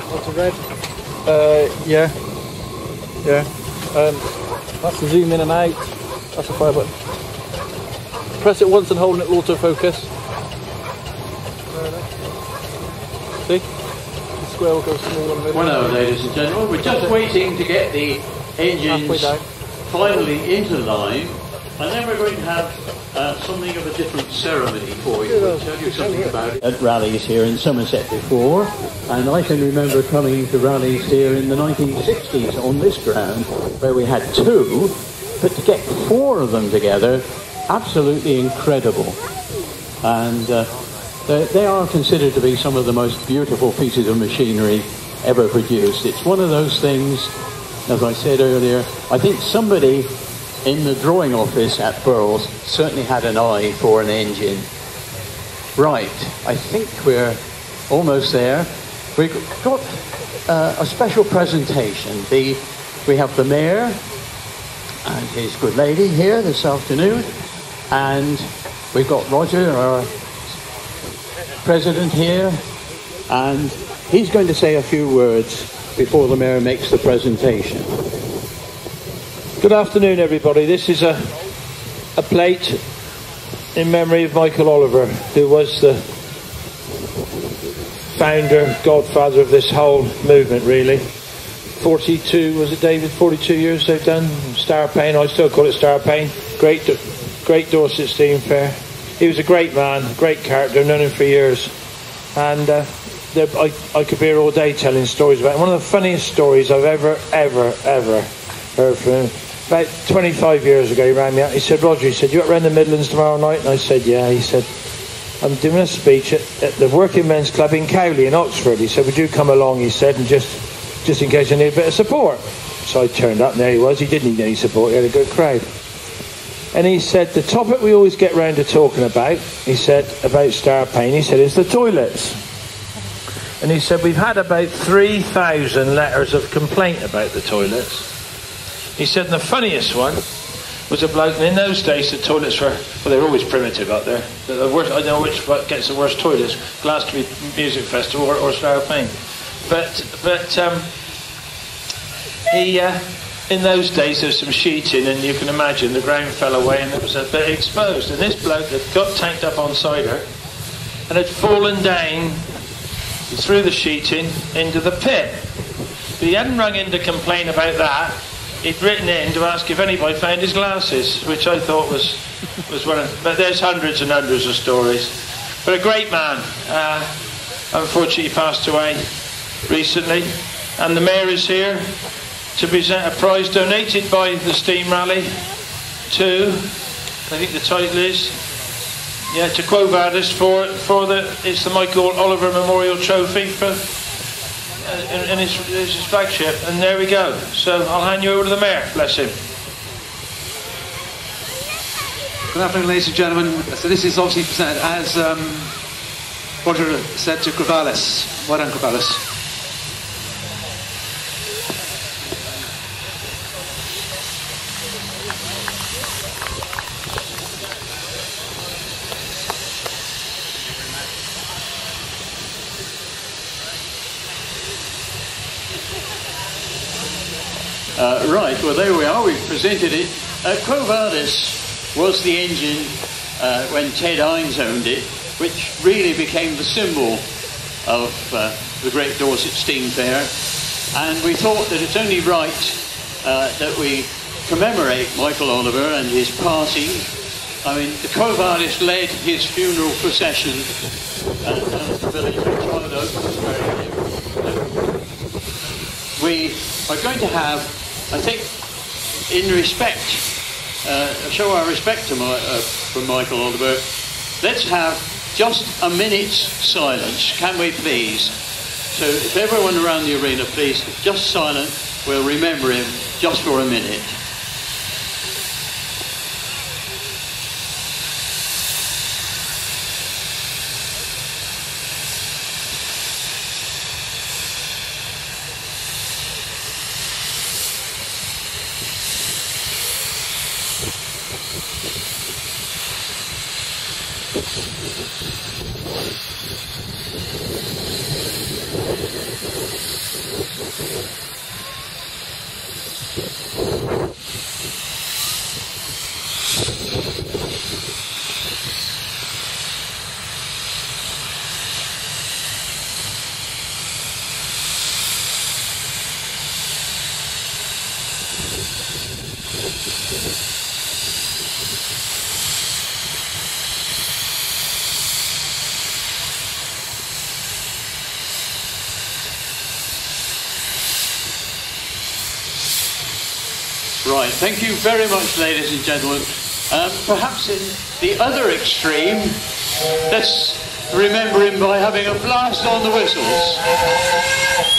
What's the red? Yeah. That's the zoom in and out. That's the fire button. Press it once and hold and it will autofocus. See? The square will go small and middle. Well, ladies and gentlemen, we're just waiting to get the engines finally into line, and then we're going to have something of a different ceremony for you. We'll tell you something about it. At rallies here in Somerset before, and I can remember coming to rallies here in the 1960s on this ground, where we had two, but to get four of them together, absolutely incredible. And they are considered to be some of the most beautiful pieces of machinery ever produced. It's one of those things, as I said earlier, I think somebody in the drawing office at Burroughs certainly had an eye for an engine. Right, I think we're almost there. We've got a special presentation. We have the mayor and his good lady here this afternoon, and we've got Roger, our president, here, and he's going to say a few words before the mayor makes the presentation. Good afternoon, everybody. This is a plate in memory of Michael Oliver, who was the founder, godfather of this whole movement, really. 42, was it, David? 42 years they've done Star Pain. I still call it Star Pain. Great Dorset Steam Fair. He was a great man, great character. I've known him for years, and I could be here all day telling stories about him. One of the funniest stories I've ever heard from him. About 25 years ago, he rang me up. He said, Roger, he said, you up around the Midlands tomorrow night? And I said, yeah. He said, I'm doing a speech at the Working Men's Club in Cowley in Oxford. He said, would you come along? He said, and just in case I need a bit of support. So I turned up, and there he was. He didn't need any support. He had a good crowd. And he said, the topic we always get round to talking about, he said, about Star Pain, he said, is the toilets. And he said, we've had about 3,000 letters of complaint about the toilets. He said, the funniest one was a bloke, and in those days the toilets were, well, they were always primitive out there. The worst, I don't know which gets the worst toilets, Glastonbury Music Festival or Star Pain. But he, in those days there was some sheeting, and you can imagine the ground fell away and it was a bit exposed. And this bloke had got tanked up on cider and had fallen down through the sheeting into the pit. But he hadn't rung in to complain about that. He'd written in to ask if anybody found his glasses, which I thought was one of... But there's hundreds and hundreds of stories. But a great man. Unfortunately, he passed away recently. And the mayor is here to present a prize donated by the Steam Rally to, I think the title is, yeah, to Quo Vadis it's the Michael Oliver Memorial Trophy for... and it's his flagship, and there we go. So I'll hand you over to the mayor. Bless him. Good afternoon, ladies and gentlemen. So this is obviously presented as Roger said, to Corvallis. Well done, Corvallis. Right, well there we are, we've presented it. Quo Vadis was the engine when Ted Hines owned it, which really became the symbol of the Great Dorset Steam Fair, and we thought that it's only right that we commemorate Michael Oliver and his passing. I mean, the Quo Vadis led his funeral procession down to the village of Child Oak. We are going to have, I think, in respect, show our respect to Michael Oliver, let's have just a minute's silence, can we please? So if everyone around the arena, please, just silent, we'll remember him just for a minute. Right, thank you very much, ladies and gentlemen. Perhaps in the other extreme, let's remember him by having a blast on the whistles.